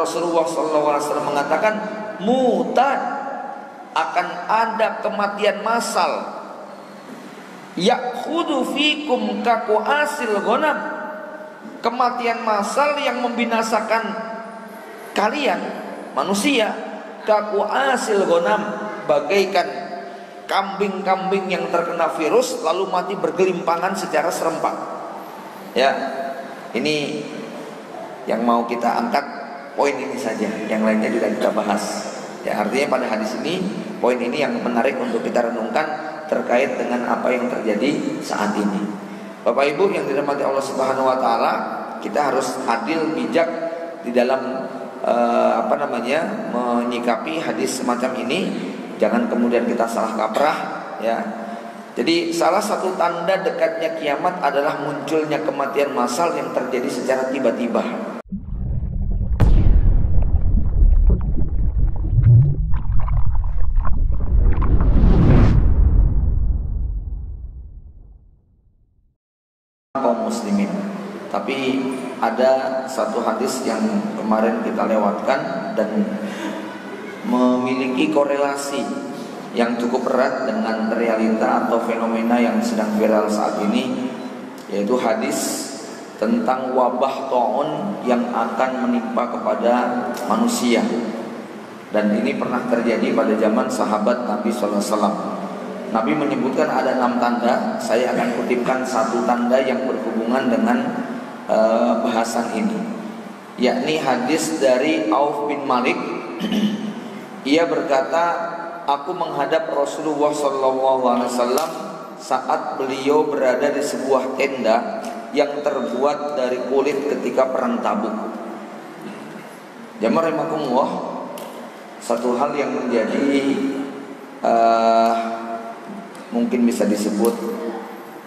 Rasulullah SAW mengatakan mutad, akan ada kematian massal, ya'khudhu fikum kaqu'asil ghanam, kematian massal yang membinasakan kalian manusia, kaqu'asil ghanam, bagaikan kambing-kambing yang terkena virus lalu mati bergelimpangan secara serempak. Ya, ini yang mau kita angkat, poin ini saja, yang lainnya juga kita bahas. Ya, artinya pada hadis ini, poin ini yang menarik untuk kita renungkan terkait dengan apa yang terjadi saat ini. Bapak Ibu yang dirahmati Allah Subhanahu wa taala, kita harus adil, bijak di dalam menyikapi hadis semacam ini. Jangan kemudian kita salah kaprah, ya. Jadi salah satu tanda dekatnya kiamat adalah munculnya kematian massal yang terjadi secara tiba-tiba. Kaum muslimin. Tapi ada satu hadis yang kemarin kita lewatkan dan memiliki korelasi yang cukup erat dengan realita atau fenomena yang sedang viral saat ini, yaitu hadis tentang wabah taun yang akan menimpa kepada manusia. Dan ini pernah terjadi pada zaman sahabat Nabi SAW. Nabi menyebutkan ada 6 tanda. Saya akan kutipkan satu tanda yang berhubungan dengan bahasan ini, yakni hadis dari Auf bin Malik. Ia berkata, aku menghadap Rasulullah SAW saat beliau berada di sebuah tenda yang terbuat dari kulit ketika perang Tabuk. Jamaah rahimakumullah, satu hal yang menjadi mungkin bisa disebut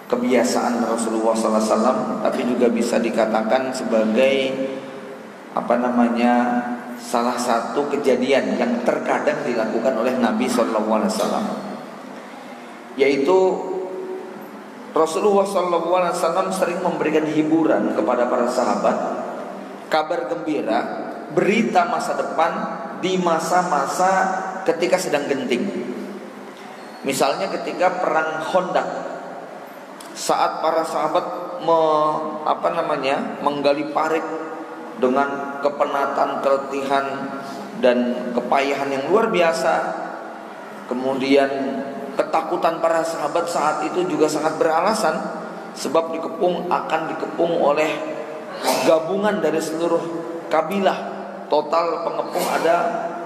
kebiasaan Rasulullah SAW, tapi juga bisa dikatakan sebagai salah satu kejadian yang terkadang dilakukan oleh Nabi SAW, yaitu Rasulullah SAW sering memberikan hiburan kepada para sahabat, kabar gembira, berita masa depan di masa-masa ketika sedang genting. Misalnya ketika perang Khandaq, saat para sahabat menggali parit dengan kepenatan, keletihan dan kepayahan yang luar biasa. Kemudian ketakutan para sahabat saat itu juga sangat beralasan, sebab akan dikepung oleh gabungan dari seluruh kabilah. Total pengepung ada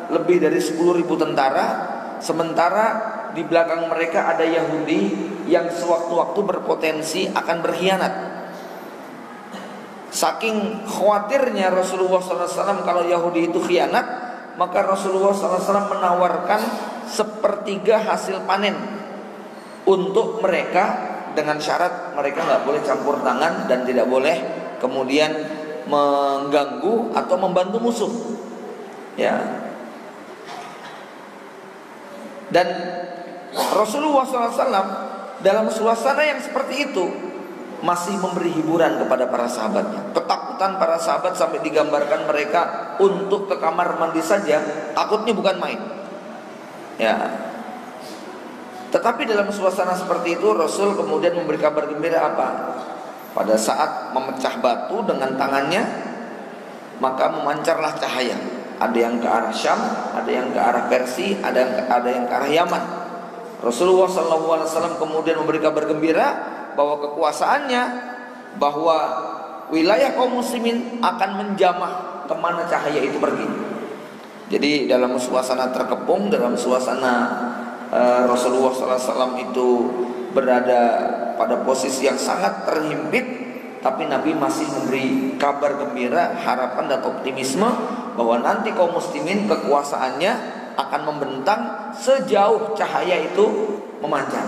lebih dari 10.000 tentara. Sementara di belakang mereka ada Yahudi yang sewaktu-waktu berpotensi akan berkhianat. Saking khawatirnya Rasulullah SAW kalau Yahudi itu khianat, maka Rasulullah SAW menawarkan 1/3 hasil panen untuk mereka, dengan syarat mereka nggak boleh campur tangan dan tidak boleh kemudian mengganggu atau membantu musuh. Ya. Dan Rasulullah SAW dalam suasana yang seperti itu masih memberi hiburan kepada para sahabatnya. Ketakutan para sahabat sampai digambarkan mereka untuk ke kamar mandi saja takutnya bukan main. Ya. Tetapi dalam suasana seperti itu Rasul kemudian memberi kabar gembira apa? Pada saat memecah batu dengan tangannya, maka memancarlah cahaya. Ada yang ke arah Syam, ada yang ke arah Persia, ada yang ke arah Yaman. Rasulullah SAW kemudian memberi kabar gembira bahwa kekuasaannya, bahwa wilayah kaum muslimin akan menjamah kemana cahaya itu pergi. Jadi dalam suasana terkepung, dalam suasana Rasulullah SAW itu berada pada posisi yang sangat terhimpit, tapi Nabi masih memberi kabar gembira, harapan dan optimisme bahwa nanti kaum muslimin kekuasaannya akan membentang sejauh cahaya itu memancar.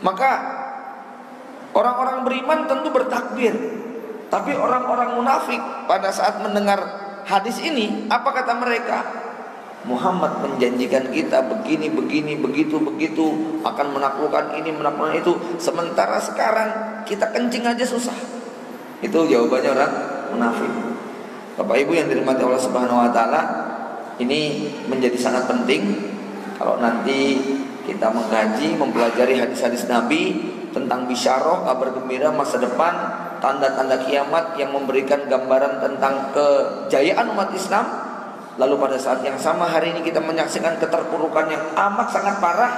Maka orang-orang beriman tentu bertakbir. Tapi orang-orang munafik pada saat mendengar hadis ini, apa kata mereka? Muhammad menjanjikan kita begini, begitu, akan menaklukkan ini, menaklukkan itu. Sementara sekarang kita kencing aja susah. Itu jawabannya orang munafik. Bapak Ibu yang dirahmati Allah Subhanahu wa taala, ini menjadi sangat penting kalau nanti kita mengkaji, mempelajari hadis-hadis Nabi tentang bisyarah, kabar gembira masa depan, tanda-tanda kiamat yang memberikan gambaran tentang kejayaan umat Islam. Lalu pada saat yang sama hari ini kita menyaksikan keterpurukan yang amat sangat parah.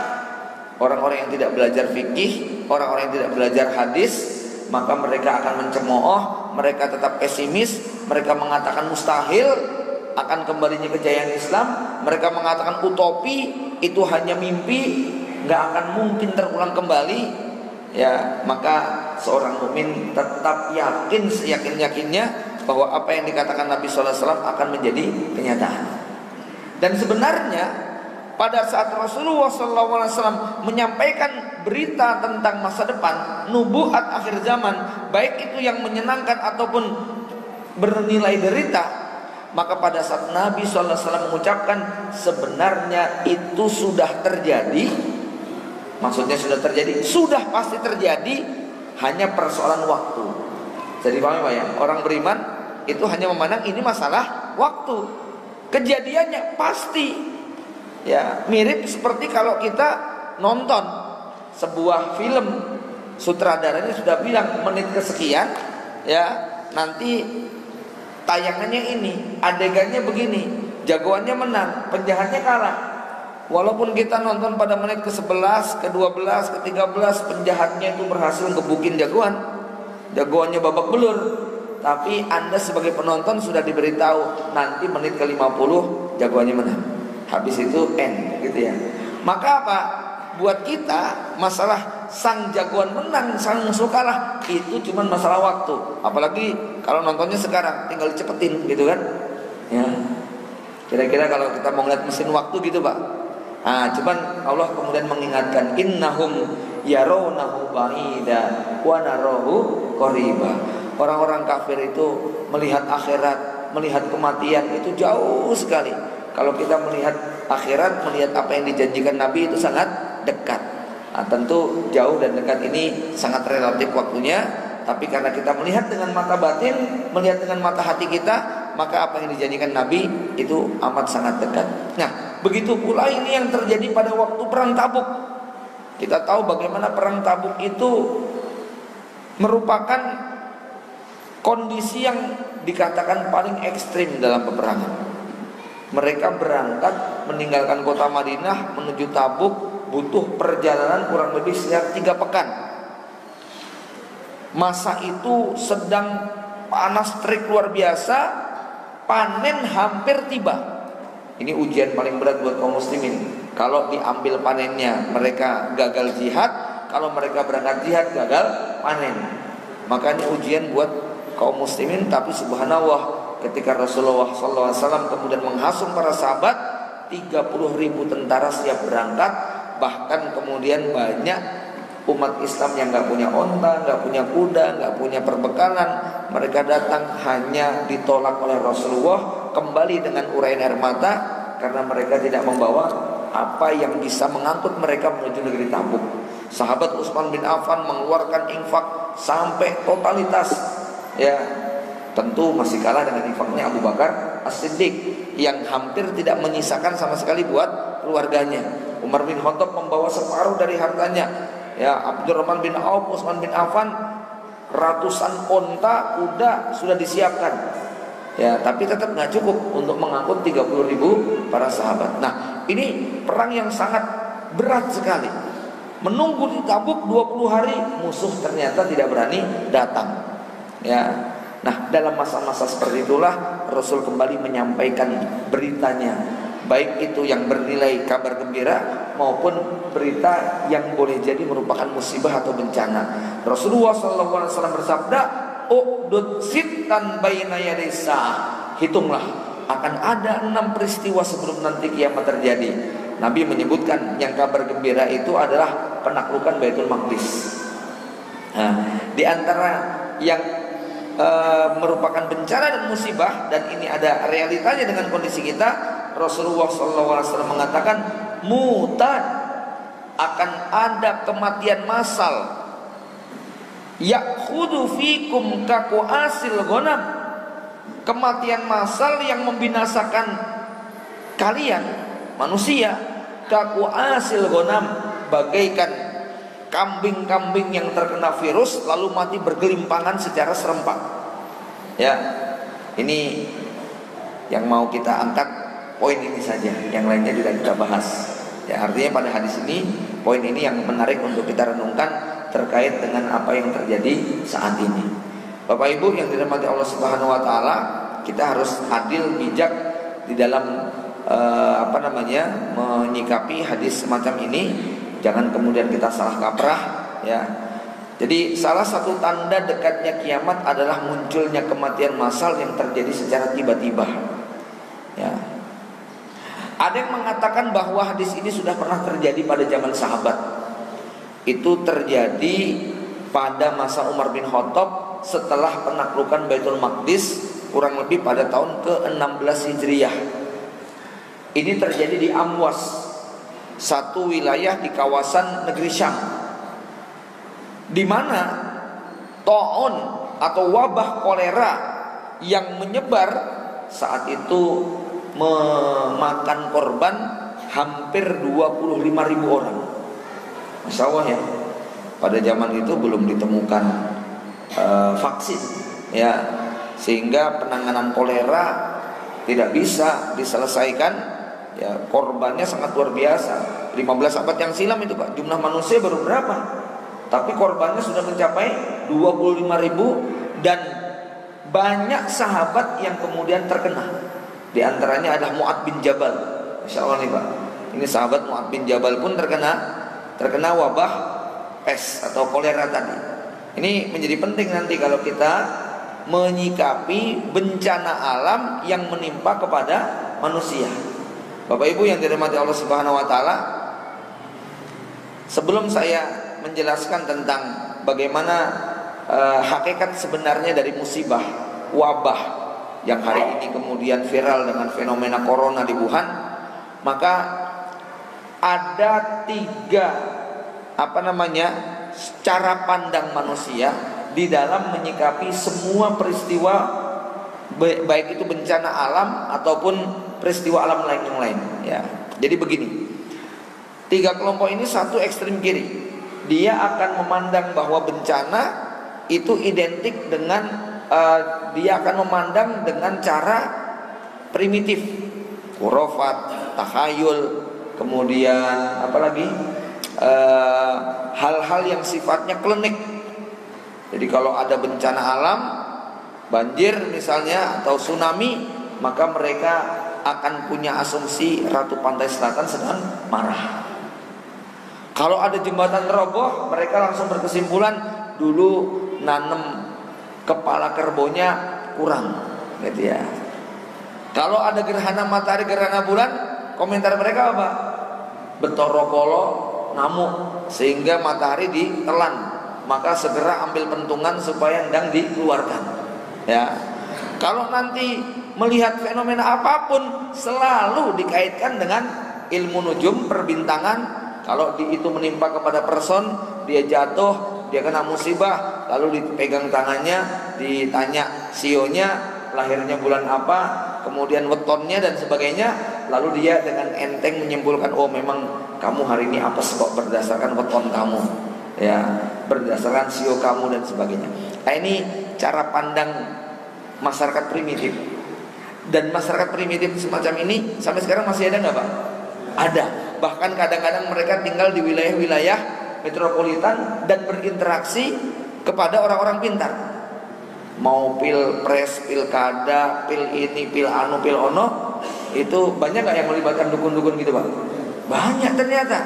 Orang-orang yang tidak belajar fikih, orang-orang yang tidak belajar hadis, maka mereka akan mencemooh, mereka tetap pesimis, mereka mengatakan mustahil akan kembalinya kejayaan Islam, mereka mengatakan utopi itu hanya mimpi, nggak akan mungkin terulang kembali. Ya, maka seorang mukmin tetap yakin seyakin-yakinnya bahwa apa yang dikatakan Nabi sallallahu alaihi wasallam akan menjadi kenyataan. Dan sebenarnya pada saat Rasulullah sallallahu alaihi wasallam menyampaikan berita tentang masa depan, nubuat akhir zaman, baik itu yang menyenangkan ataupun bernilai derita, maka pada saat Nabi sallallahu alaihi wasallam mengucapkan sebenarnya itu sudah terjadi. Maksudnya sudah terjadi, sudah pasti terjadi, hanya persoalan waktu. Jadi paham ya, orang beriman itu hanya memandang ini masalah waktu. Kejadiannya pasti. Ya, mirip seperti kalau kita nonton sebuah film, sutradaranya sudah bilang menit kesekian, ya nanti tayangannya ini, adegannya begini, jagoannya menang, penjahatnya kalah. Walaupun kita nonton pada menit ke-11, ke-12, ke-13 penjahatnya itu berhasil gebukin jagoannya babak belur, tapi Anda sebagai penonton sudah diberitahu nanti menit ke-50 jagoannya menang. Habis itu end gitu ya. Maka apa? Buat kita masalah sang jagoan menang, sang musuh kalah itu cuma masalah waktu. Apalagi kalau nontonnya sekarang tinggal dicepetin gitu kan. Ya. Kira-kira kalau kita mau ngeliat mesin waktu gitu, Pak. Nah, cuman Allah kemudian mengingatkan innahum yarawnahu ba'ida wa narahu qariba. Orang-orang kafir itu melihat akhirat, melihat kematian itu jauh sekali. Kalau kita melihat akhirat, melihat apa yang dijanjikan Nabi itu sangat dekat. Nah, tentu jauh dan dekat ini sangat relatif waktunya, tapi karena kita melihat dengan mata batin, melihat dengan mata hati kita, maka apa yang dijanjikan Nabi itu amat sangat dekat. Nah, begitu pula ini yang terjadi pada waktu perang Tabuk. Kita tahu bagaimana perang Tabuk itu merupakan kondisi yang dikatakan paling ekstrim dalam peperangan. Mereka berangkat meninggalkan kota Madinah menuju Tabuk, butuh perjalanan kurang lebih sekitar 3 pekan. Masa itu sedang panas terik luar biasa, panen hampir tiba. Ini ujian paling berat buat kaum muslimin. Kalau diambil panennya mereka gagal jihad, kalau mereka berangkat jihad gagal panen. Maka ini ujian buat kaum muslimin. Tapi subhanallah, ketika Rasulullah SAW kemudian menghasung para sahabat, 30.000 tentara siap berangkat. Bahkan kemudian banyak umat Islam yang gak punya onta, gak punya kuda, gak punya perbekalan. Mereka datang hanya ditolak oleh Rasulullah, kembali dengan uraian air mata, karena mereka tidak membawa apa yang bisa mengangkut mereka menuju negeri Tabuk. Sahabat Utsman bin Affan mengeluarkan infak sampai totalitas, ya tentu masih kalah dengan infaknya Abu Bakar As-Siddiq yang hampir tidak menyisakan sama sekali buat keluarganya. Umar bin Khattab membawa separuh dari hartanya. Ya, Abdurrahman bin Auf, Utsman bin Affan, ratusan onta, kuda sudah disiapkan. Ya, tapi tetap nggak cukup untuk mengangkut 30.000 para sahabat. Nah, ini perang yang sangat berat sekali. Menunggu di Tabuk 20 hari, musuh ternyata tidak berani datang. Ya. Nah, dalam masa-masa seperti itulah Rasul kembali menyampaikan beritanya, baik itu yang bernilai kabar gembira maupun berita yang boleh jadi merupakan musibah atau bencana. Rasulullah SAW bersabda, "Uqdud sittan baina yaday sa'ah." Hitunglah, akan ada 6 peristiwa sebelum nanti kiamat terjadi. Nabi menyebutkan yang kabar gembira itu adalah penaklukan Baitul Maqdis. Nah, di antara yang merupakan bencana dan musibah, dan ini ada realitanya dengan kondisi kita, Rasulullah SAW mengatakan mutad, akan ada kematian massal, yakhudhu fikum kaku asil ghanam, kematian massal yang membinasakan kalian manusia, kaku asil gonam, bagaikan kambing-kambing yang terkena virus lalu mati bergelimpangan secara serempak. Ya, ini yang mau kita angkat, poin ini saja, yang lainnya tidak kita bahas. Ya, artinya pada hadis ini, poin ini yang menarik untuk kita renungkan terkait dengan apa yang terjadi saat ini. Bapak Ibu yang dirahmati Allah Subhanahu wa taala, kita harus adil, bijak di dalam menyikapi hadis semacam ini. Jangan kemudian kita salah kaprah, ya. Jadi salah satu tanda dekatnya kiamat adalah munculnya kematian massal yang terjadi secara tiba-tiba. Ya. Ada yang mengatakan bahwa hadis ini sudah pernah terjadi pada zaman sahabat. Itu terjadi pada masa Umar bin Khattab setelah penaklukan Baitul Maqdis, kurang lebih pada tahun ke-16 Hijriah. Ini terjadi di Amwas, satu wilayah di kawasan negeri Syam, di mana taun atau wabah kolera yang menyebar saat itu memakan korban hampir 25.000 orang. Masya Allah ya, pada zaman itu belum ditemukan vaksin, ya, sehingga penanganan kolera tidak bisa diselesaikan. Ya, korbannya sangat luar biasa. 15 abad yang silam itu Pak, jumlah manusia baru berapa? Tapi korbannya sudah mencapai 25.000 dan banyak sahabat yang kemudian terkena. Di antaranya adalah Mu'ad bin Jabal. Masya Allah nih Pak, ini sahabat Mu'ad bin Jabal pun terkena wabah pes atau kolera tadi. Ini menjadi penting nanti kalau kita menyikapi bencana alam yang menimpa kepada manusia. Bapak Ibu yang dirahmati Allah Subhanahu wa taala, sebelum saya menjelaskan tentang bagaimana hakikat sebenarnya dari musibah wabah yang hari ini kemudian viral dengan fenomena corona di Wuhan, maka ada 3 cara pandang manusia di dalam menyikapi semua peristiwa, baik itu bencana alam ataupun peristiwa alam lain yang lain, ya. Jadi begini, 3 kelompok ini, satu ekstrem kiri, dia akan memandang bahwa bencana itu identik dengan dia akan memandang dengan cara primitif, khurafat, takhayul, kemudian apalagi hal-hal yang sifatnya klinik. Jadi kalau ada bencana alam, banjir misalnya atau tsunami, maka mereka akan punya asumsi Ratu Pantai Selatan sedang marah. Kalau ada jembatan roboh, mereka langsung berkesimpulan dulu nanem kepala kerbonya kurang, gitu ya. Kalau ada gerhana matahari, gerhana bulan, komentar mereka apa? Betorokolo ngamuk sehingga matahari ditelan, maka segera ambil pentungan supaya ndang dikeluarkan, ya. Kalau nanti melihat fenomena apapun selalu dikaitkan dengan ilmu nujum, perbintangan. Kalau itu menimpa kepada person, dia jatuh, dia kena musibah, lalu dipegang tangannya, ditanya sionya lahirnya bulan apa, kemudian wetonnya dan sebagainya, lalu dia dengan enteng menyimpulkan, oh memang kamu hari ini apes kok berdasarkan weton kamu, ya, berdasarkan sio kamu dan sebagainya. Nah, ini cara pandang masyarakat primitif. Dan masyarakat primitif semacam ini sampai sekarang masih ada nggak Pak? Ada. Bahkan kadang-kadang mereka tinggal di wilayah-wilayah metropolitan dan berinteraksi kepada orang-orang pintar. Mau pilpres, pilkada, pil ini, pil anu, pil ono, itu banyak nggak yang melibatkan dukun-dukun gitu Pak? Banyak ternyata.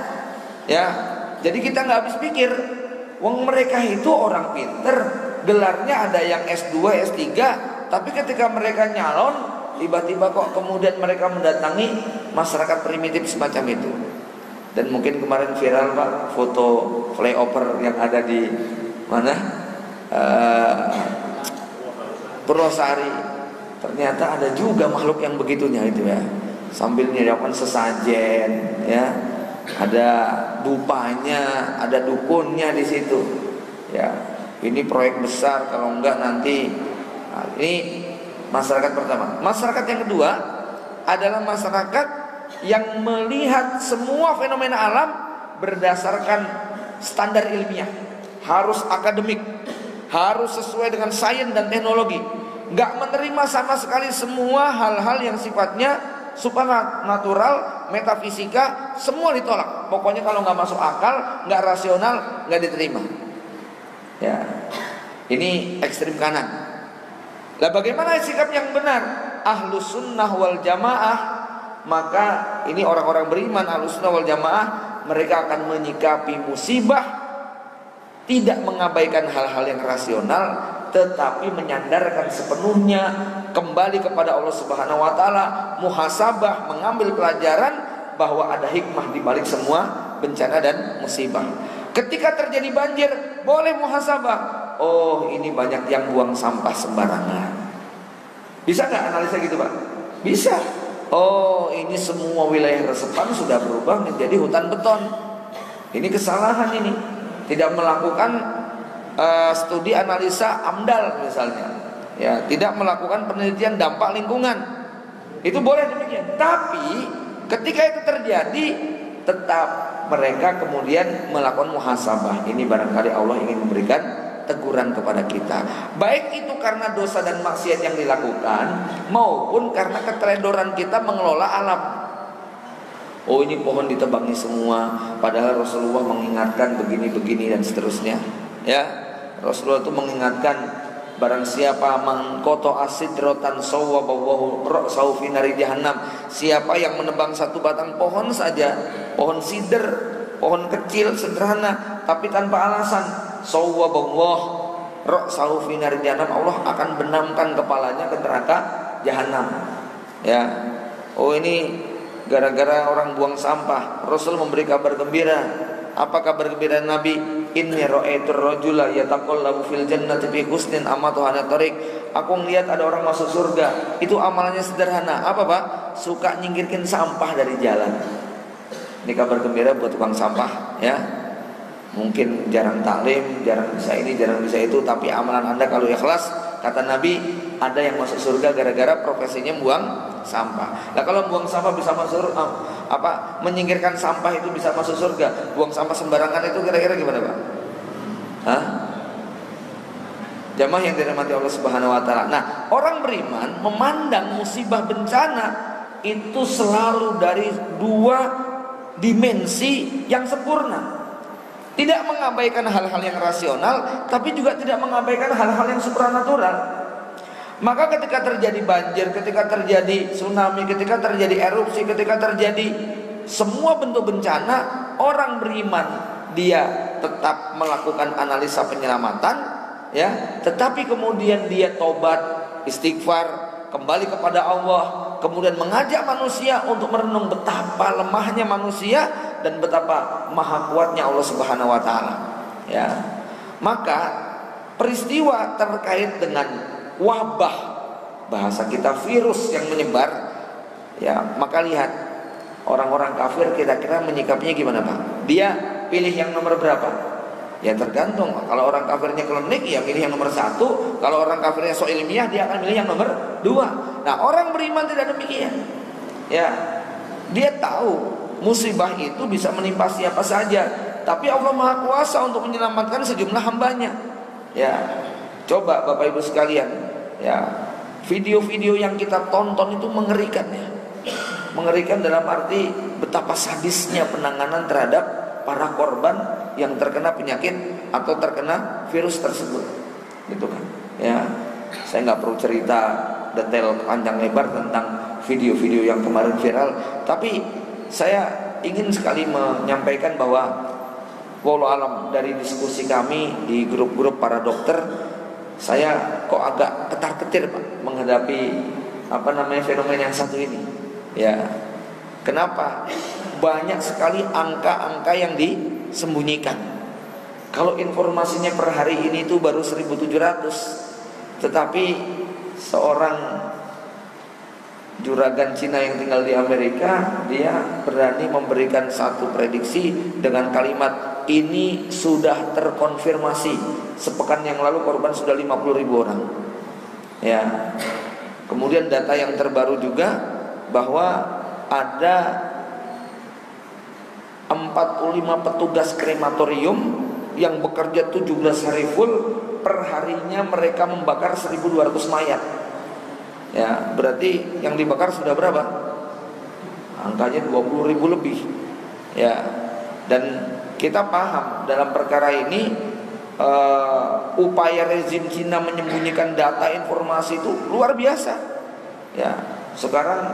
Ya, jadi kita nggak habis pikir. Wong mereka itu orang pinter, gelarnya ada yang S2, S3, tapi ketika mereka nyalon, tiba-tiba kok kemudian mereka mendatangi masyarakat primitif semacam itu. Dan mungkin kemarin viral Pak, foto flyover yang ada di mana? Purwosari. Ternyata ada juga makhluk yang begitunya itu ya. Sambil menyiapkan sesajen, ya. Ada dupanya, ada dukunnya di situ. Ya, ini proyek besar, kalau enggak nanti. Nah, ini Masyarakat pertama. Masyarakat yang kedua adalah masyarakat yang melihat semua fenomena alam berdasarkan standar ilmiah. Harus akademik, harus sesuai dengan sains dan teknologi. Gak menerima sama sekali semua hal-hal yang sifatnya supernatural, metafisika, semua ditolak. Pokoknya kalau gak masuk akal, gak rasional, gak diterima. Ya, ini ekstrim kanan. Lah bagaimana sikap yang benar? Ahlus sunnah wal jamaah, maka ini orang-orang beriman ahlus sunnah wal jamaah, mereka akan menyikapi musibah tidak mengabaikan hal-hal yang rasional, tetapi menyandarkan sepenuhnya kembali kepada Allah Subhanahu wa taala, muhasabah, mengambil pelajaran bahwa ada hikmah di balik semua bencana dan musibah. Ketika terjadi banjir, boleh muhasabah. Oh, ini banyak yang buang sampah sembarangan. Bisa nggak analisa gitu, Pak? Bisa. Oh, ini semua wilayah resepan sudah berubah menjadi hutan beton. Ini kesalahan ini. Tidak melakukan studi analisa AMDAL misalnya. Ya, tidak melakukan penelitian dampak lingkungan. Itu boleh demikian. Tapi ketika itu terjadi, tetap mereka kemudian melakukan muhasabah. Ini barangkali Allah ingin memberikan teguran kepada kita, baik itu karena dosa dan maksiat yang dilakukan maupun karena keteledoran kita mengelola alam. Oh, ini pohon ditebangi semua, padahal Rasulullah mengingatkan begini-begini dan seterusnya. Ya, Rasulullah itu mengingatkan barang siapa mangkoto asidrotan sawabahu ra'sahu fi nari jahannam. Siapa yang menebang satu batang pohon saja, pohon sider, pohon kecil sederhana tapi tanpa alasan, sawaballah ra'sahu fi nari jahannam, Allah akan benamkan kepalanya ke neraka jahanam. Ya. Oh, ini gara-gara orang buang sampah. Rasul memberi kabar gembira. Apa kabar gembira Nabi? Inni ra'aitur rajula yataqallabu fil jannati bi husnin amatu ana tariq. Aku melihat ada orang masuk surga. Itu amalannya sederhana. Apa, Pak? Suka nyingkirkan sampah dari jalan. Ini kabar gembira buat tukang sampah, ya. Mungkin jarang taklim, jarang bisa ini, jarang bisa itu, tapi amalan Anda kalau ikhlas, kata Nabi, ada yang masuk surga gara-gara profesinya buang sampah. Nah, kalau buang sampah bisa masuk menyingkirkan sampah itu bisa masuk surga. Buang sampah sembarangan itu kira-kira gimana, Pak? Hah? Jamaah yang dirahmati Allah Subhanahu wa taala. Nah, orang beriman memandang musibah bencana itu selalu dari dua dimensi yang sempurna. Tidak mengabaikan hal-hal yang rasional, tapi juga tidak mengabaikan hal-hal yang supranatural. Maka ketika terjadi banjir, ketika terjadi tsunami, ketika terjadi erupsi, ketika terjadi semua bentuk bencana, orang beriman dia tetap melakukan analisa penyelamatan, ya, tetapi kemudian dia tobat, istighfar, kembali kepada Allah, kemudian mengajak manusia untuk merenung betapa lemahnya manusia dan betapa maha kuatnya Allah Subhanahu wa taala. Ya. Maka peristiwa terkait dengan wabah, bahasa kita virus yang menyebar, ya, maka lihat orang-orang kafir kira-kira menyikapinya gimana, Pak? Dia pilih yang nomor berapa? Ya tergantung. Kalau orang kafirnya klinik, ya pilih yang nomor 1. Kalau orang kafirnya so ilmiah, dia akan pilih yang nomor 2. Nah, orang beriman tidak demikian. Ya, dia tahu musibah itu bisa menimpa siapa saja, tapi Allah Maha Kuasa untuk menyelamatkan sejumlah hambanya. Ya, coba Bapak Ibu sekalian, ya, video-video yang kita tonton itu mengerikan, ya. Mengerikan dalam arti betapa sadisnya penanganan terhadap para korban yang terkena penyakit atau terkena virus tersebut, gitu kan? Ya, saya nggak perlu cerita detail panjang lebar tentang video-video yang kemarin viral, tapi saya ingin sekali menyampaikan bahwa walau alam dari diskusi kami di grup-grup para dokter, saya kok agak ketar-ketir, Pak, menghadapi fenomena yang satu ini. Ya, kenapa? Banyak sekali angka-angka yang disembunyikan. Kalau informasinya per hari ini itu baru 1.700, tetapi seorang juragan Cina yang tinggal di Amerika, dia berani memberikan satu prediksi dengan kalimat, ini sudah terkonfirmasi. Sepekan yang lalu korban sudah 50.000 orang. Ya, Kemudian data yang terbaru juga bahwa ada 45 petugas krematorium yang bekerja 17 hari full. Perharinya mereka membakar 1.200 mayat. Ya, berarti yang dibakar sudah berapa? Angkanya 20.000 lebih. Ya, dan kita paham dalam perkara ini upaya rezim Cina menyembunyikan data informasi itu luar biasa. Ya, sekarang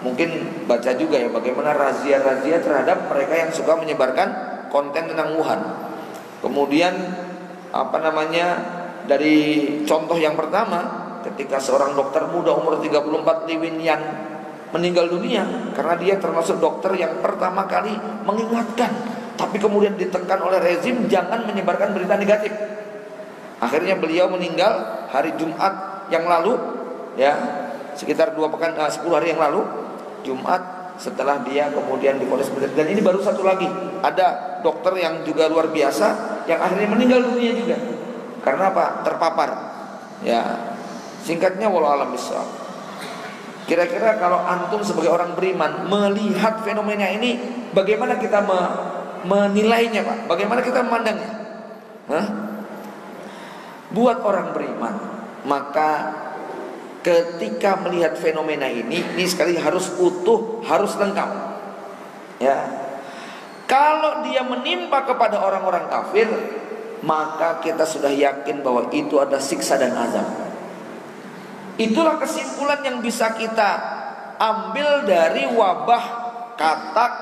mungkin baca juga ya bagaimana razia-razia terhadap mereka yang suka menyebarkan konten tentang Wuhan. Kemudian dari contoh yang pertama, ketika seorang dokter muda umur 34, Li Wenyan, meninggal dunia karena dia termasuk dokter yang pertama kali mengingatkan, tapi kemudian ditekan oleh rezim jangan menyebarkan berita negatif. Akhirnya beliau meninggal hari Jumat yang lalu, ya, sekitar 10 hari yang lalu, Jumat, setelah dia kemudian divonis mati. Dan ini baru satu lagi, ada dokter yang juga luar biasa yang akhirnya meninggal dunia juga. Karena apa? Terpapar. Ya, singkatnya walau alam bisawab. Kira-kira kalau antum sebagai orang beriman melihat fenomena ini, bagaimana kita menilainya, Pak? Bagaimana kita memandangnya? Buat orang beriman, maka ketika melihat fenomena ini sekali harus utuh, harus lengkap. Ya. Kalau dia menimpa kepada orang-orang kafir, maka kita sudah yakin bahwa itu ada siksa dan azab. Itulah kesimpulan yang bisa kita ambil dari wabah katak,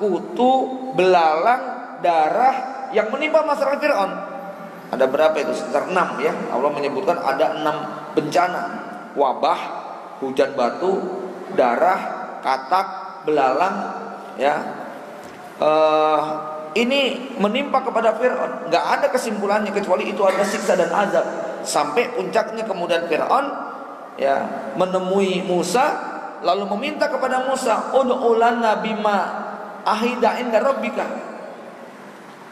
kutu, belalang, darah yang menimpa masyarakat Fir'aun. Ada berapa itu? Sekitar 6 ya. Allah menyebutkan ada 6 bencana. Wabah, hujan batu, darah, katak, belalang, ya. Ini menimpa kepada Fir'aun. Gak ada kesimpulannya kecuali itu ada siksa dan azab. Sampai puncaknya kemudian Fir'aun, ya, menemui Musa, lalu meminta kepada Musa, ud'u lana bima ahida inda rabbika.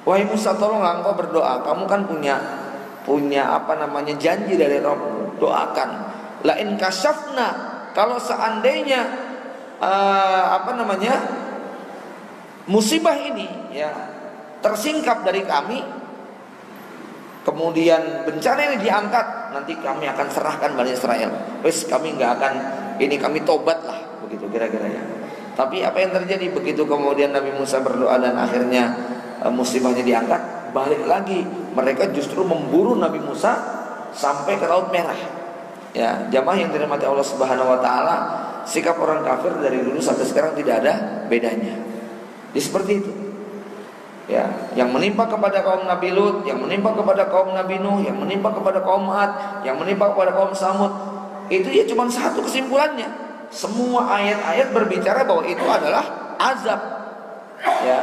Wahai Musa, tolonglah engkau berdoa. Kamu kan punya janji dari Rabb. Doakan. La in kasyafna, kalau seandainya musibah ini, ya, tersingkap dari kami, kemudian bencana ini diangkat, nanti kami akan serahkan Bani Israel. Wes, kami nggak akan ini, kami tobat lah, begitu kira-kira ya. Tapi apa yang terjadi begitu kemudian Nabi Musa berdoa dan akhirnya musibahnya diangkat, balik lagi mereka justru memburu Nabi Musa sampai ke Laut Merah. Ya, jamaah yang dirahmati Allah Subhanahu wa taala, sikap orang kafir dari dulu sampai sekarang tidak ada bedanya. Jadi seperti itu. Ya, yang menimpa kepada kaum Nabi Lut, yang menimpa kepada kaum Nabi Nuh, yang menimpa kepada kaum Ad, yang menimpa kepada kaum Samud, itu ya cuma satu kesimpulannya. Semua ayat-ayat berbicara bahwa itu adalah azab. Ya.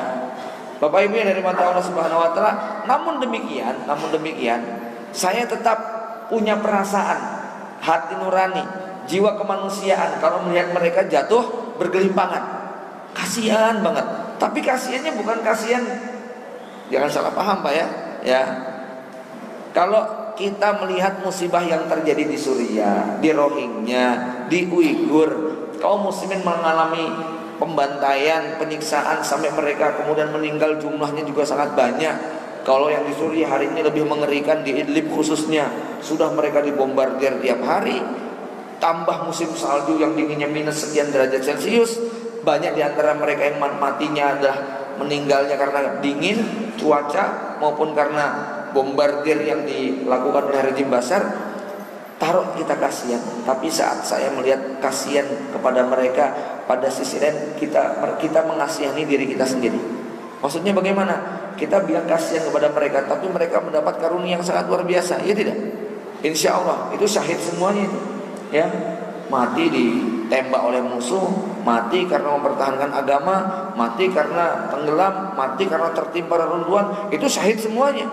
Bapak Ibu yang dari mata Allah Subhanahu wa taala, namun demikian, saya tetap punya perasaan, hati nurani, jiwa kemanusiaan kalau melihat mereka jatuh bergelimpangan. Kasihan banget. Tapi kasihannya bukan kasihan, jangan salah paham Pak ya. Ya. Kalau kita melihat musibah yang terjadi di Suriah, di Rohingya, di Uighur, kaum muslimin mengalami pembantaian, penyiksaan sampai mereka kemudian meninggal, jumlahnya juga sangat banyak. Kalau yang di Suriah hari ini lebih mengerikan, di Idlib khususnya, sudah mereka dibombardir tiap hari. Tambah musim salju yang dinginnya minus sekian derajat Celcius. Banyak di antara mereka yang matinya adalah meninggalnya karena dingin, cuaca, maupun karena bombardir yang dilakukan oleh rejim Bashar. Taruh kita kasihan, tapi saat saya melihat kasihan kepada mereka, pada sisi lain kita mengasihani diri kita sendiri. Maksudnya bagaimana? Kita bilang kasihan kepada mereka, tapi mereka mendapat karunia yang sangat luar biasa, ya tidak? Insya Allah itu syahid semuanya itu, ya. Mati ditembak oleh musuh, mati karena mempertahankan agama, mati karena tenggelam, mati karena tertimpa reruntuhan, itu syahid semuanya.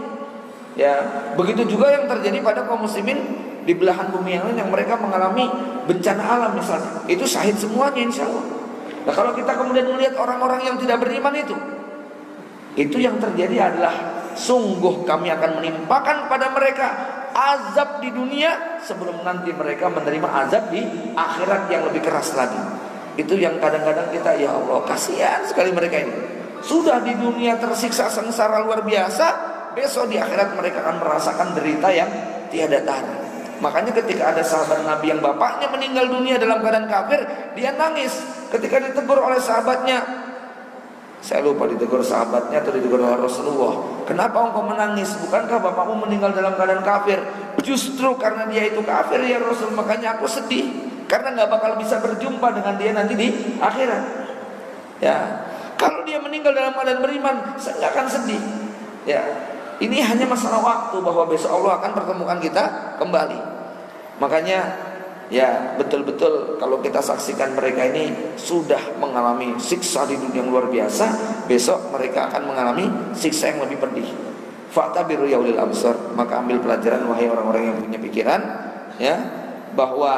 Ya, begitu juga yang terjadi pada kaum muslimin di belahan bumi yang lain yang mereka mengalami bencana alam misalnya, itu syahid semuanya insya Allah. Nah, kalau kita kemudian melihat orang-orang yang tidak beriman itu yang terjadi adalah sungguh kami akan menimpakan pada mereka azab di dunia sebelum nanti mereka menerima azab di akhirat yang lebih keras lagi. Itu yang kadang-kadang kita, ya Allah, kasihan sekali mereka ini. Sudah di dunia tersiksa sengsara luar biasa, besok di akhirat mereka akan merasakan derita yang tiada tara. Makanya ketika ada sahabat Nabi yang bapaknya meninggal dunia dalam keadaan kafir, dia nangis. Ketika ditegur oleh sahabatnya, saya lupa ditegur sahabatnya atau ditegur oleh Rasulullah, kenapa engkau menangis? Bukankah bapakmu meninggal dalam keadaan kafir? Justru karena dia itu kafir ya Rasul, makanya aku sedih, karena nggak bakal bisa berjumpa dengan dia nanti di akhirat. Ya, kalau dia meninggal dalam keadaan beriman, saya nggak akan sedih. Ya, ini hanya masalah waktu bahwa besok Allah akan pertemukan kita kembali. Makanya ya betul-betul kalau kita saksikan mereka ini sudah mengalami siksa di dunia yang luar biasa, besok mereka akan mengalami siksa yang lebih pedih. Fa'tabiru ya ulil absar, maka ambil pelajaran wahai orang-orang yang punya pikiran, ya, bahwa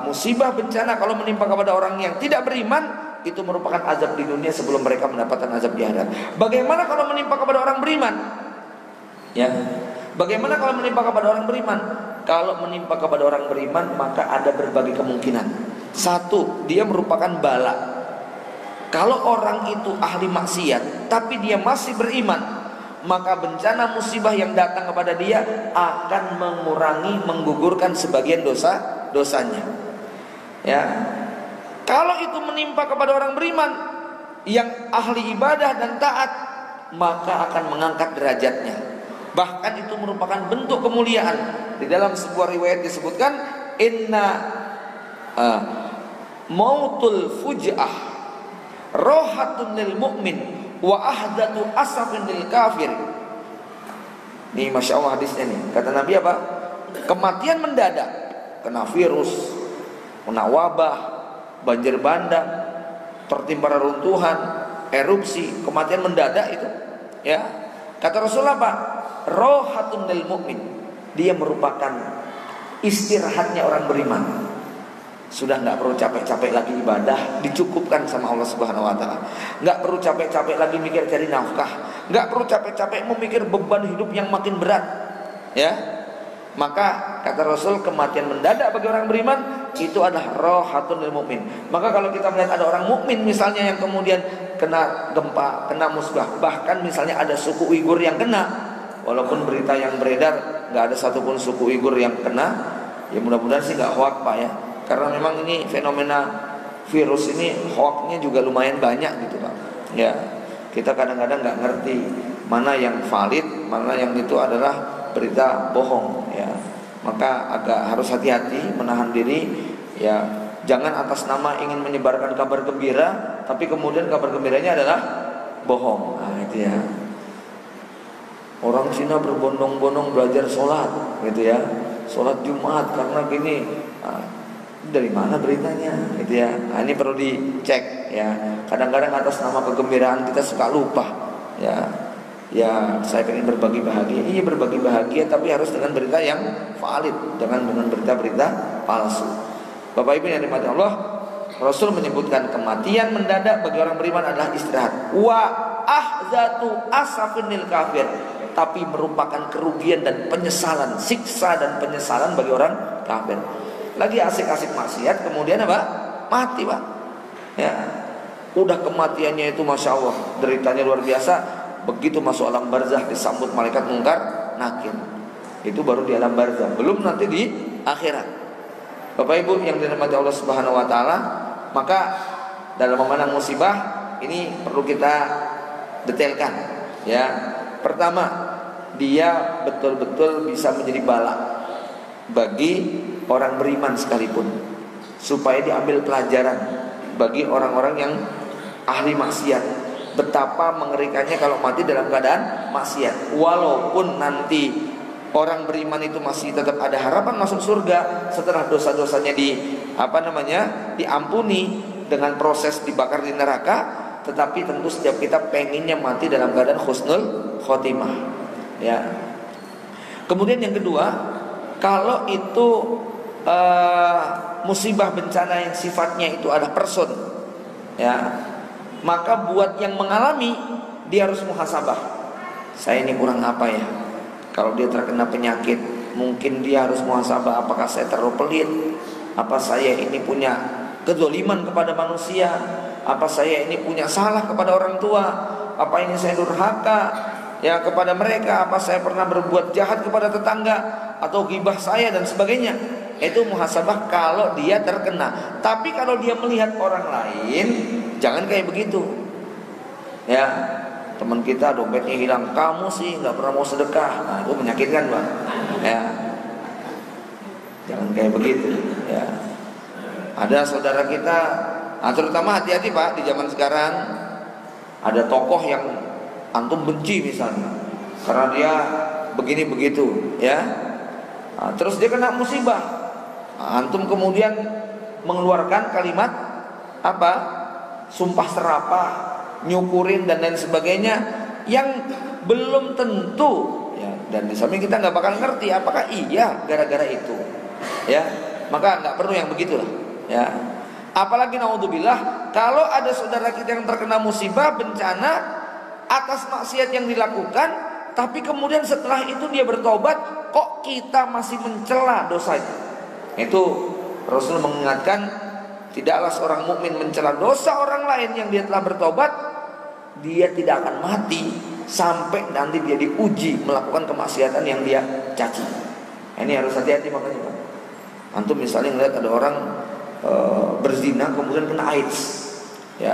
musibah bencana kalau menimpa kepada orang yang tidak beriman itu merupakan azab di dunia sebelum mereka mendapatkan azab di akhirat. Bagaimana kalau menimpa kepada orang beriman? Ya. Bagaimana kalau menimpa kepada orang beriman? Kalau menimpa kepada orang beriman, maka ada berbagai kemungkinan. Satu, dia merupakan bala. Kalau orang itu ahli maksiat tapi dia masih beriman, maka bencana musibah yang datang kepada dia akan mengurangi, menggugurkan sebagian dosanya. Ya. Kalau itu menimpa kepada orang beriman yang ahli ibadah dan taat, maka akan mengangkat derajatnya. Bahkan itu merupakan bentuk kemuliaan. Di dalam sebuah riwayat disebutkan, inna mautul fuj'ah rohatun lil mu'min wa ahdatu asafin lil kafir. Ini Masya Allah hadisnya nih. Kata Nabi apa? Kematian mendadak, kena virus, kena wabah, banjir bandang, tertimpa reruntuhan, erupsi, kematian mendadak itu, ya. Kata Rasulullah apa? Rohatun lil mu'min. Dia merupakan istirahatnya orang beriman. Sudah nggak perlu capek-capek lagi ibadah, dicukupkan sama Allah Subhanahu Wa Taala. Nggak perlu capek-capek lagi mikir cari nafkah, nggak perlu capek-capek memikir beban hidup yang makin berat. Ya, maka kata Rasul, kematian mendadak bagi orang beriman itu adalah rohatun lil mu'min. Maka kalau kita melihat ada orang mukmin misalnya yang kemudian kena gempa, kena musibah, bahkan misalnya ada suku Uighur yang kena. Walaupun berita yang beredar nggak ada satupun suku Uighur yang kena, ya mudah-mudahan sih nggak hoax Pak ya. Karena memang ini fenomena virus ini hoaxnya juga lumayan banyak gitu Pak. Ya, kita kadang-kadang nggak ngerti mana yang valid, mana yang itu adalah berita bohong. Ya, maka agak harus hati-hati menahan diri. Ya, jangan atas nama ingin menyebarkan kabar gembira, tapi kemudian kabar gembiranya adalah bohong. Nah itu ya. Orang Cina berbondong-bondong belajar sholat, gitu ya, sholat Jumat karena gini. Nah, dari mana beritanya, gitu ya. Nah, ini perlu dicek, ya. Kadang-kadang atas nama kegembiraan kita suka lupa, ya. Ya, saya ingin berbagi bahagia. Iya berbagi bahagia, tapi harus dengan berita yang valid, dengan berita-berita palsu. Bapak Ibu yang dimati Allah, Rasul menyebutkan kematian mendadak bagi orang beriman adalah istirahat. Wa ahzatu asafin lil kafir, tapi merupakan kerugian dan penyesalan, siksa dan penyesalan bagi orang kafir. Lagi asik-asik maksiat, kemudian apa? Mati Pak. Ya, udah kematiannya itu Masya Allah, deritanya luar biasa. Begitu masuk alam barzah disambut malaikat mungkar nakir. Itu baru di alam barzah, belum nanti di akhirat. Bapak Ibu yang dirahmati Allah Subhanahu Wa Taala, maka dalam memandang musibah ini perlu kita detailkan. Ya, pertama, dia betul-betul bisa menjadi bala bagi orang beriman sekalipun, supaya diambil pelajaran bagi orang-orang yang ahli maksiat. Betapa mengerikannya kalau mati dalam keadaan maksiat. Walaupun nanti orang beriman itu masih tetap ada harapan masuk surga setelah dosa-dosanya diampuni dengan proses dibakar di neraka, tetapi tentu setiap kita pengennya mati dalam keadaan husnul khotimah. Ya. Kemudian yang kedua, kalau itu musibah bencana yang sifatnya itu ada person, ya, maka buat yang mengalami dia harus muhasabah. Saya ini kurang apa ya? Kalau dia terkena penyakit, mungkin dia harus muhasabah, apakah saya terlalu pelit? Apa saya ini punya kezaliman kepada manusia? Apa saya ini punya salah kepada orang tua? Apa ini saya durhaka ya kepada mereka? Apa saya pernah berbuat jahat kepada tetangga atau ghibah saya dan sebagainya? Itu muhasabah kalau dia terkena. Tapi kalau dia melihat orang lain, jangan kayak begitu. Ya, teman kita dompetnya hilang, kamu sih nggak pernah mau sedekah. Nah, itu menyakitkan, Bang. Ya, jangan kayak begitu. Ya, ada saudara kita, nah terutama hati-hati Pak di zaman sekarang. Ada tokoh yang antum benci misalnya, karena dia begini begitu, ya. Nah, terus dia kena musibah. Nah, antum kemudian mengeluarkan kalimat apa? Sumpah serapah, nyukurin dan lain sebagainya yang belum tentu ya, dan di samping kita nggak bakal ngerti apakah iya gara-gara itu ya, maka nggak perlu yang begitulah ya. Apalagi naudzubillah kalau ada saudara kita yang terkena musibah bencana atas maksiat yang dilakukan, tapi kemudian setelah itu dia bertobat, kok kita masih mencela dosanya. Itu Rasul mengingatkan, tidaklah seorang mukmin mencela dosa orang lain yang dia telah bertobat, dia tidak akan mati sampai nanti dia diuji melakukan kemaksiatan yang dia caci. Ini harus hati-hati makanya Pak. Antum misalnya ngeliat ada orang berzina kemudian kena AIDS, ya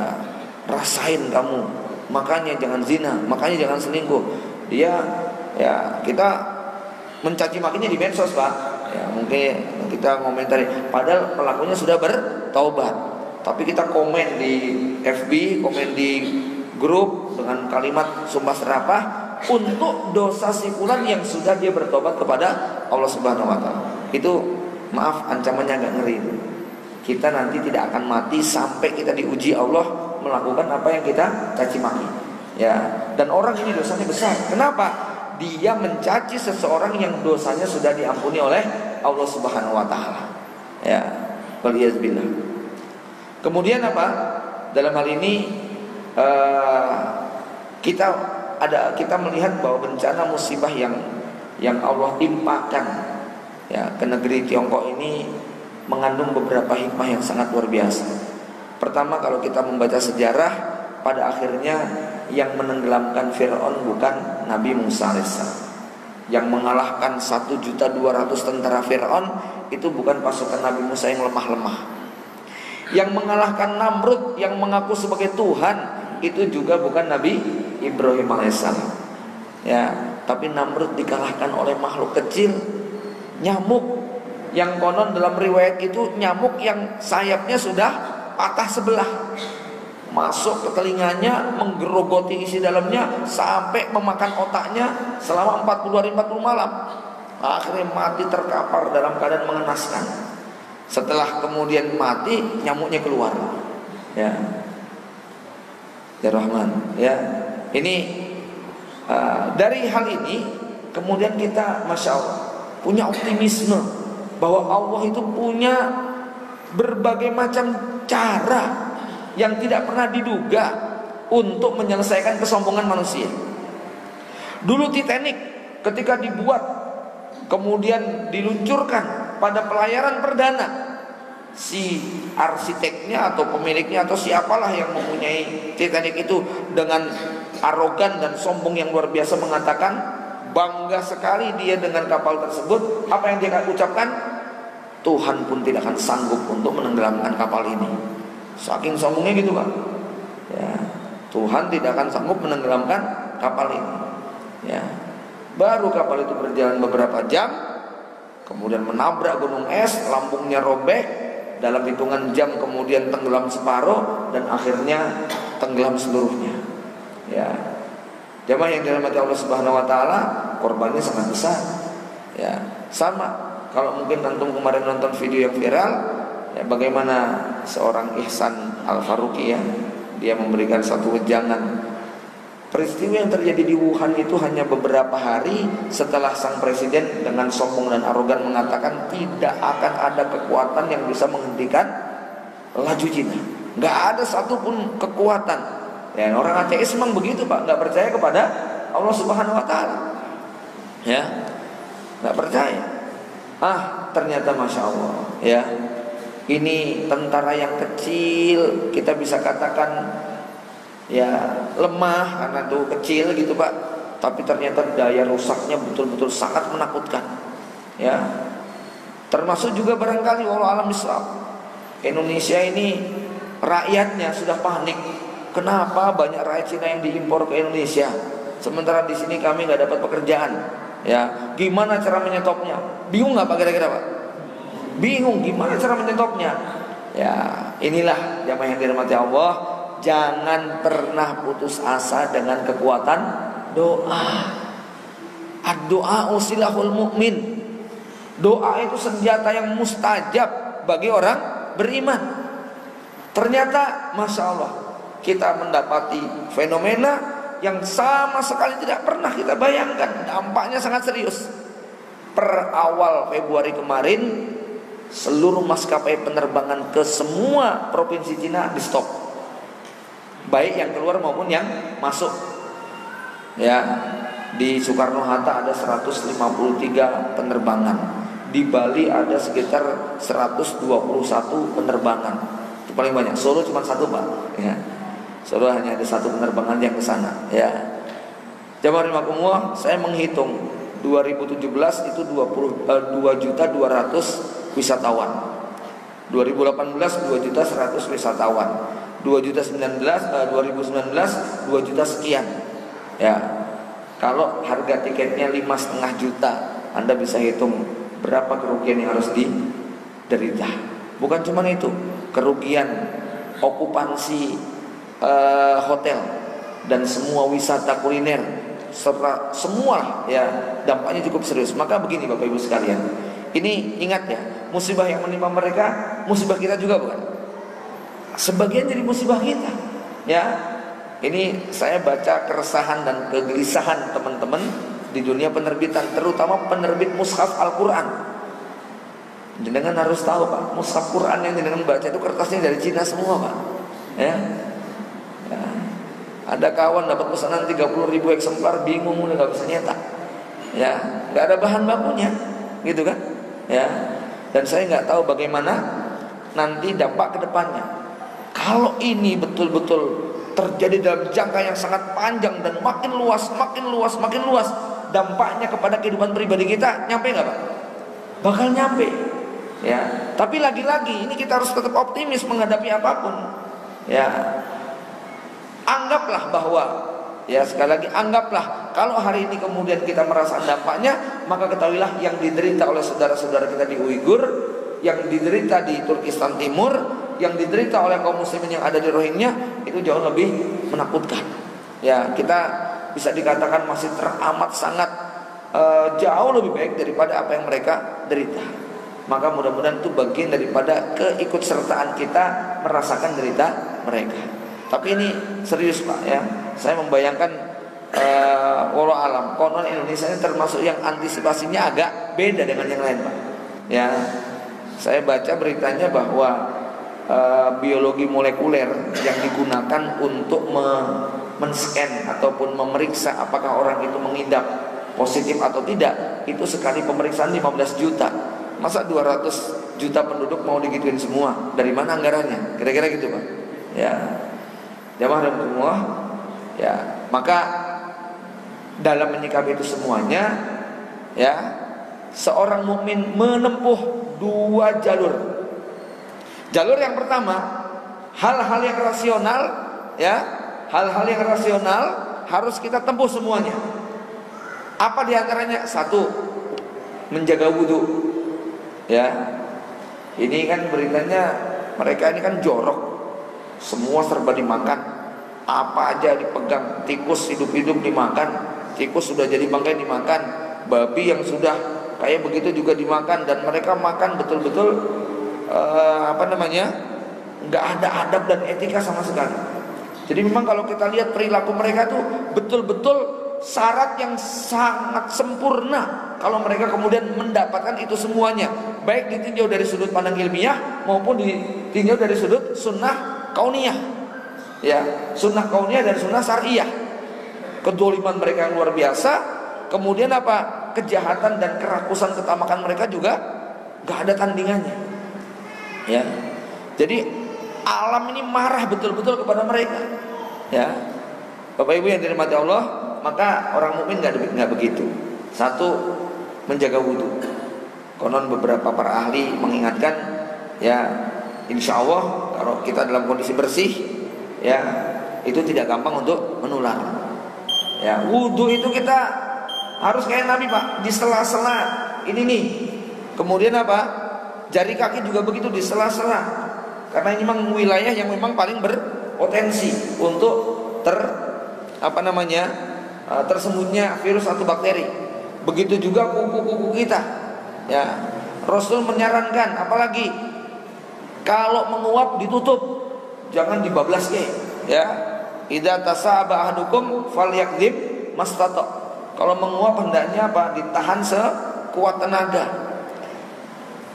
rasain kamu, makanya jangan zina, makanya jangan selingkuh. Dia ya kita mencaci makinya di medsos Pak, ya mungkin kita komentari, padahal pelakunya sudah bertaubat, tapi kita komen di FB, komen di grup dengan kalimat sumpah serapah untuk dosa si fulan yang sudah dia bertobat kepada Allah Subhanahu wa taala. Itu maaf ancamannya agak ngeri. Kita nanti tidak akan mati sampai kita diuji Allah melakukan apa yang kita caci maki. Ya, dan orang ini dosanya besar. Kenapa? Dia mencaci seseorang yang dosanya sudah diampuni oleh Allah Subhanahu wa taala. Ya, waliyazbillah. Kemudian apa? Dalam hal ini kita melihat bahwa bencana musibah yang Allah timpakan ya ke negeri Tiongkok ini mengandung beberapa hikmah yang sangat luar biasa. Pertama, kalau kita membaca sejarah, pada akhirnya yang menenggelamkan Fir'aun bukan Nabi Musa AS. Yang mengalahkan 1.200.000 tentara Fir'aun itu bukan pasukan Nabi Musa yang lemah-lemah. Yang mengalahkan Namrud yang mengaku sebagai Tuhan itu juga bukan Nabi Ibrahim AS. Ya, tapi Namrud dikalahkan oleh makhluk kecil, nyamuk. Yang konon dalam riwayat itu nyamuk yang sayapnya sudah patah sebelah, masuk ke telinganya, menggerogoti isi dalamnya sampai memakan otaknya selama 40 hari 40 malam. Akhirnya mati terkapar dalam keadaan mengenaskan. Setelah kemudian mati, nyamuknya keluar. Ya, ya Rahman. Ya, ini dari hal ini kemudian kita masya Allah punya optimisme bahwa Allah itu punya berbagai macam cara yang tidak pernah diduga untuk menyelesaikan kesombongan manusia. Dulu Titanic ketika dibuat kemudian diluncurkan pada pelayaran perdana, si arsiteknya atau pemiliknya atau siapalah yang mempunyai Titanic itu dengan arogan dan sombong yang luar biasa mengatakan bangga sekali dia dengan kapal tersebut. Apa yang dia ucapkan? Tuhan pun tidak akan sanggup untuk menenggelamkan kapal ini. Saking sombongnya gitu Pak. Ya, Tuhan tidak akan sanggup menenggelamkan kapal ini. Ya, baru kapal itu berjalan beberapa jam, kemudian menabrak gunung es, lambungnya robek, dalam hitungan jam kemudian tenggelam separuh dan akhirnya tenggelam seluruhnya. Ya, jamaah yang dirahmati Allah Subhanahu wa taala, korbannya sangat besar. Ya, sama kalau mungkin antum kemarin nonton video yang viral ya, bagaimana seorang Ihsan Al-Faruqi ya, dia memberikan satu wejangan. Peristiwa yang terjadi di Wuhan itu hanya beberapa hari setelah sang presiden dengan sombong dan arogan mengatakan tidak akan ada kekuatan yang bisa menghentikan laju Cina. Nggak ada satupun kekuatan. Ya, orang ateis memang begitu Pak, nggak percaya kepada Allah Subhanahu Wa Taala. Ya, nggak percaya. Ternyata masya Allah, ya, ini tentara yang kecil, kita bisa katakan ya lemah karena tuh kecil gitu Pak, tapi ternyata daya rusaknya betul-betul sangat menakutkan. Ya, termasuk juga barangkali walau alam Islam, Indonesia ini rakyatnya sudah panik. Kenapa banyak rakyat Cina yang diimpor ke Indonesia, sementara di sini kami nggak dapat pekerjaan? Ya, gimana cara menyetopnya? Bingung nggak Pak kira-kira Pak? Bingung gimana cara menyetopnya? Ya, inilah jamaah yang dirahmati Allah, jangan pernah putus asa dengan kekuatan doa. Ad-doa usilahul mu'min. Doa itu senjata yang mustajab bagi orang beriman. Ternyata masya Allah, kita mendapati fenomena yang sama sekali tidak pernah kita bayangkan. Dampaknya sangat serius. Per awal Februari kemarin, seluruh maskapai penerbangan ke semua provinsi Cina di stop, baik yang keluar maupun yang masuk. Ya, di Soekarno-Hatta ada 153 penerbangan, di Bali ada sekitar 121 penerbangan. Itu paling banyak. Solo cuma satu Pak. Ya, Solo hanya ada satu penerbangan yang ke sana. Ya, jamaah rahimakumullah, saya menghitung 2017 itu 2.200.000 wisatawan. 2018 2.100.000 wisatawan. 2019 2 juta sekian. Ya. Kalau harga tiketnya 5,5 juta, Anda bisa hitung berapa kerugian yang harus diderita. Bukan cuma itu, kerugian okupansi hotel dan semua wisata kuliner, serta semua ya, dampaknya cukup serius. Maka begini Bapak Ibu sekalian, ini ingat ya, musibah yang menimpa mereka, musibah kita juga bukan? Sebagian jadi musibah kita. Ya, ini saya baca keresahan dan kegelisahan teman-teman di dunia penerbitan, terutama penerbit mushaf Al-Quran. Jenengan harus tahu Pak, mushaf Quran yang jenengan baca itu kertasnya dari Cina semua Pak. Ya. Ya. Ada kawan dapat pesanan 30.000 eksemplar, bingung udah nggak bisa nyetak. Ya, nggak ada bahan bakunya, gitu kan? Ya. Dan saya nggak tahu bagaimana nanti dampak ke depannya. Kalau ini betul-betul terjadi dalam jangka yang sangat panjang dan makin luas, dampaknya kepada kehidupan pribadi kita nyampe nggak Pak? Bakal nyampe. Ya, tapi lagi-lagi ini kita harus tetap optimis menghadapi apapun. Ya, anggaplah bahwa, ya sekali lagi anggaplah kalau hari ini kemudian kita merasakan dampaknya, maka ketahuilah yang diderita oleh saudara-saudara kita di Uighur, yang diderita di Turkistan Timur, yang diderita oleh kaum muslimin yang ada di Rohingya itu jauh lebih menakutkan. Ya, kita bisa dikatakan masih teramat sangat jauh lebih baik daripada apa yang mereka derita. Maka mudah-mudahan itu bagian daripada keikutsertaan kita merasakan derita mereka. Tapi ini serius Pak ya. Saya membayangkan walau alam, konon Indonesia ini termasuk yang antisipasinya agak beda dengan yang lain Pak. Ya, saya baca beritanya bahwa biologi molekuler yang digunakan untuk men-scan ataupun memeriksa apakah orang itu mengidap positif atau tidak, itu sekali pemeriksaan 15 juta. Masa 200 juta penduduk mau digituin semua? Dari mana anggarannya? Kira-kira gitu Pak. Ya, jamaah dan semua. Ya, maka dalam menyikapi itu semuanya, ya, seorang mukmin menempuh dua jalur. Jalur yang pertama, hal-hal yang rasional, ya, hal-hal yang rasional harus kita tempuh semuanya. Apa diantaranya? Satu, menjaga wudhu. Ya, ini kan beritanya mereka ini kan jorok, semua serba dimakan, apa aja dipegang, tikus hidup-hidup dimakan, tikus sudah jadi bangkai dimakan, babi yang sudah kayak begitu juga dimakan, dan mereka makan betul-betul nggak ada adab dan etika sama sekali. Jadi memang kalau kita lihat perilaku mereka tuh betul-betul syarat yang sangat sempurna kalau mereka kemudian mendapatkan itu semuanya, baik ditinjau dari sudut pandang ilmiah maupun ditinjau dari sudut sunnah kauniyah. Ya, sunnah kauniyah dan sunnah syariah. Kedoliman mereka yang luar biasa. Kemudian apa? kejahatan dan kerakusan ketamakan mereka juga gak ada tandingannya. Ya, jadi alam ini marah betul-betul kepada mereka. Ya, Bapak Ibu yang dirahmati Allah, maka orang mukmin nggak begitu. Satu, menjaga wudhu. Konon beberapa para ahli mengingatkan, ya, insya Allah kalau kita dalam kondisi bersih, ya, itu tidak gampang untuk menular. Ya, wudhu itu kita harus kayak Nabi, Pak, di sela-sela ini nih. Kemudian apa? Jari kaki juga begitu, di sela-sela. Karena ini memang wilayah yang memang paling berpotensi untuk tersembunyinya virus atau bakteri. Begitu juga kuku-kuku kita. Ya, Rasul menyarankan, apalagi kalau menguap ditutup, jangan dibablas ke. Ya, idza tasaba ahadukum falyakdzib mastata. Kalau menguap hendaknya apa? Ditahan sekuat tenaga.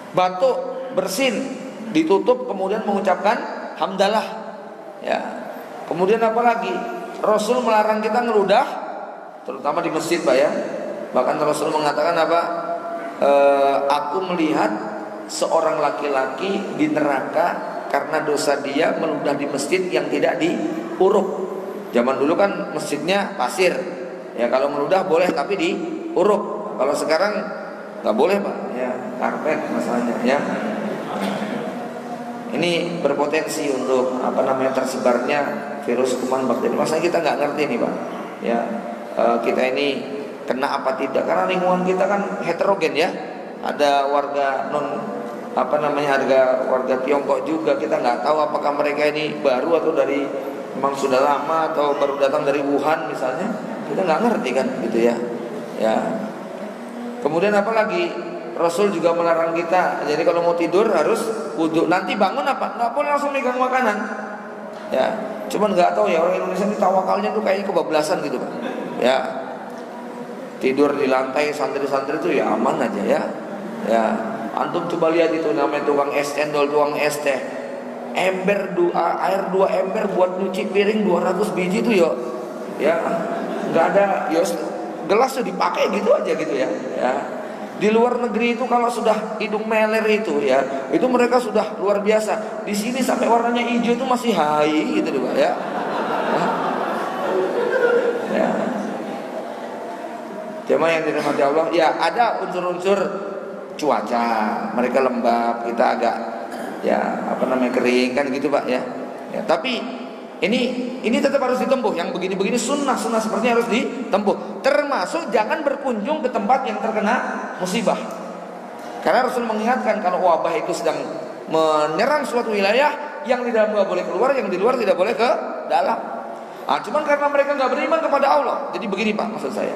Batuk, bersin, ditutup kemudian mengucapkan hamdalah. Ya. Kemudian apa lagi? Rasul melarang kita ngeludah, terutama di masjid, Pak, ya. Bahkan Rasul mengatakan apa? Aku melihat seorang laki-laki di neraka karena dosa dia meludah di masjid yang tidak diuruk. Zaman dulu kan masjidnya pasir. Ya, kalau meludah boleh tapi diuruk. Kalau sekarang nggak boleh, Pak. Ya, karpet masalahnya, ya. Ini berpotensi untuk tersebarnya virus kuman bakteri. Masalahnya kita nggak ngerti nih, Pak. Ya, kita ini kena apa tidak? Karena lingkungan kita kan heterogen, ya. Ada warga warga Tiongkok juga. Kita nggak tahu apakah mereka ini baru atau memang sudah lama atau baru datang dari Wuhan misalnya. Kita nggak ngerti kan, gitu ya. Ya. Kemudian apa lagi? Rasul juga melarang kita. Jadi kalau mau tidur harus wudhu. Nanti bangun apa? Nggak boleh langsung megang makanan. Ya, cuman nggak tahu ya, orang Indonesia ini tawakalnya tuh kayaknya kebablasan gitu, Pak. Ya, tidur di lantai santri-santri itu ya aman aja, ya. Ya, antum coba lihat itu namanya tukang es cendol, tukang es teh. Air 2 ember buat nyuci piring 200 biji itu yo. Ya, nggak ada, ya gelas tuh dipakai gitu aja gitu ya. Ya. Di luar negeri itu kalau sudah hidung meler itu, ya, itu mereka sudah luar biasa. Di sini sampai warnanya hijau itu masih hai gitu, Pak, ya. Ya. Jemaah yang dirahmati Allah, ya, ada unsur-unsur cuaca, mereka lembab, kita agak kering kan gitu, Pak, ya. Ya, tapi ini tetap harus ditempuh. Yang begini-begini sunnah seperti harus ditempuh. Termasuk jangan berkunjung ke tempat yang terkena musibah. Karena Rasul mengingatkan kalau wabah itu sedang menyerang suatu wilayah, yang di dalam nggak boleh keluar, yang di luar tidak boleh ke dalam. Cuman karena mereka nggak beriman kepada Allah. Jadi begini, Pak, maksud saya.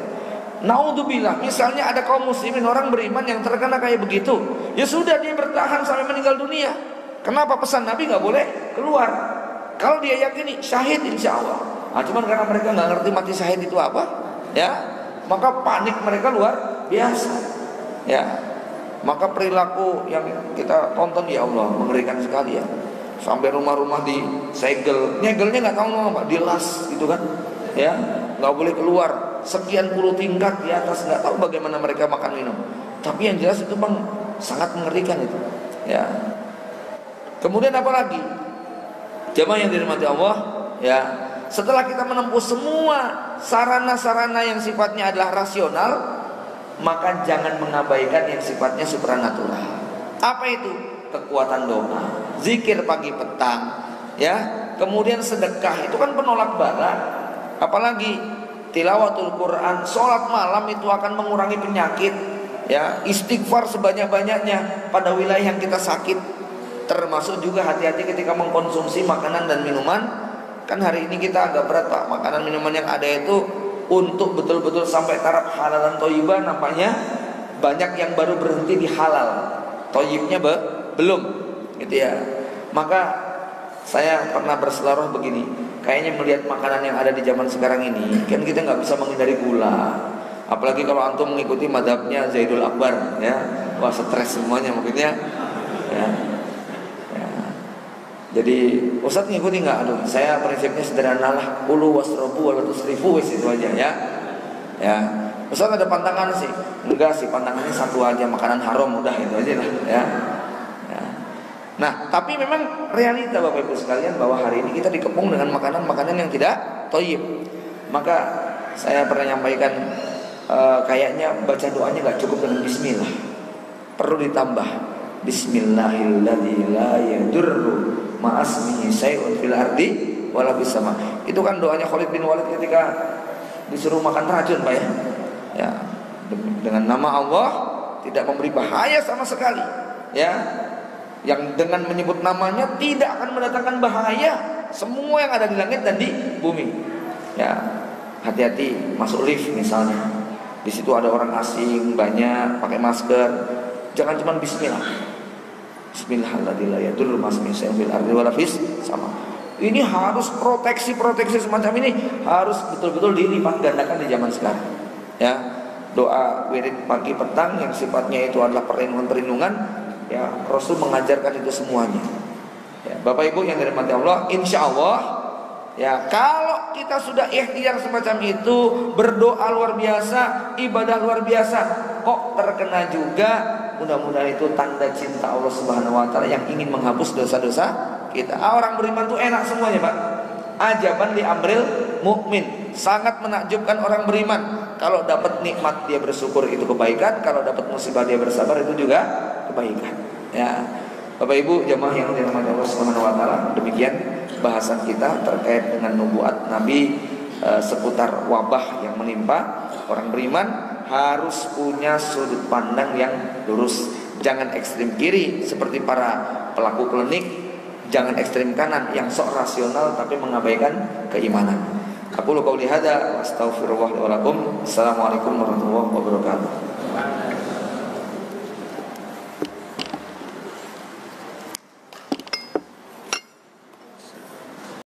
Naudzubillah, misalnya ada kaum muslimin, orang beriman yang terkena kayak begitu, ya sudah, dia bertahan sampai meninggal dunia. Kenapa pesan Nabi nggak boleh keluar? Kalau dia yakini syahid insya Allah. Cuman karena mereka nggak ngerti mati syahid itu apa, ya, maka panik mereka luar biasa. Ya, maka perilaku yang kita tonton, ya Allah, mengerikan sekali, ya. Sampai rumah-rumah disegel, nyegelnya nggak tahu Pak, dilas gitu kan, ya, nggak boleh keluar. Sekian puluh tingkat di atas, nggak tahu bagaimana mereka makan minum. Tapi yang jelas itu Bang sangat mengerikan itu, ya. Kemudian apa lagi? Jemaah yang dirahmati Allah, ya, setelah kita menempuh semua sarana-sarana yang sifatnya adalah rasional, maka jangan mengabaikan yang sifatnya supranatural. Apa itu? Kekuatan doa, zikir pagi petang, ya. Kemudian sedekah, itu kan penolak bala. Apalagi tilawatul Quran, sholat malam itu akan mengurangi penyakit, ya. Istighfar sebanyak-banyaknya pada wilayah yang kita sakit. Termasuk juga hati-hati ketika mengkonsumsi makanan dan minuman. Kan hari ini kita agak berat, Pak. Makanan minuman yang ada itu untuk betul-betul sampai taraf halal dan thayyibah, nampaknya banyak yang baru berhenti di halal, thayyibnya belum, gitu ya. Maka saya pernah berselarah begini, kayaknya melihat makanan yang ada di zaman sekarang ini, kan kita nggak bisa menghindari gula. Apalagi kalau antum mengikuti madhabnya Zaidul Akbar, ya, wah stres semuanya mungkinnya, ya. Jadi Ustadz ngikuti nggak? Aduh, saya prinsipnya sederhana lah, ulu wasrobu wala tusrifu, itu aja, ya. Ya, Ustaz ada pantangan sih. Enggak sih, pantangannya satu aja, makanan haram, udah itu aja lah ya. Ya. Nah, tapi memang realita Bapak Ibu sekalian bahwa hari ini kita dikepung dengan makanan-makanan yang tidak thayyib. Maka saya pernah nyampaikan kayaknya baca doanya nggak cukup dengan bismillah. Perlu ditambah bismillahilladzi la yadurru ma'asmihi syai'un fil ardi wala fis sama. Itu kan doanya Khalid bin Walid ketika disuruh makan racun, Pak ya. Ya, dengan nama Allah tidak memberi bahaya sama sekali, ya. Yang dengan menyebut namanya tidak akan mendatangkan bahaya semua yang ada di langit dan di bumi. Ya, hati-hati masuk lift misalnya. Di situ ada orang asing banyak pakai masker. Jangan cuma bismillah. Bismillahirrahmanirrahim. Ya dulu masmi fil ardi wala fis sama. Ini harus proteksi semacam ini harus betul-betul dilipat gandakan di zaman sekarang. Ya, doa wirid pagi petang yang sifatnya itu adalah perlindungan, ya Rasul mengajarkan itu semuanya. Ya, Bapak Ibu yang dirahmati Allah, insya Allah, ya kalau kita sudah ikhtiar semacam itu, berdoa luar biasa, ibadah luar biasa, kok terkena juga, mudah-mudahan itu tanda cinta Allah Subhanahu Wa Taala yang ingin menghapus dosa-dosa kita. Orang beriman tuh enak semuanya, Pak. Ajaban li amril mukmin. Sangat menakjubkan orang beriman. Kalau dapat nikmat dia bersyukur, itu kebaikan. Kalau dapat musibah dia bersabar, itu juga kebaikan. Ya, Bapak Ibu jamaah yang dirahmati Allah Subhanahu Wa Taala, demikian bahasan kita terkait dengan nubuat Nabi seputar wabah yang menimpa. Orang beriman harus punya sudut pandang yang lurus. Jangan ekstrem kiri seperti para pelaku klinik. Jangan ekstrem kanan yang sok rasional tapi mengabaikan keimanan. Aku qauli hada wa astaghfirullah wa lakum. Assalamualaikum warahmatullahi wabarakatuh.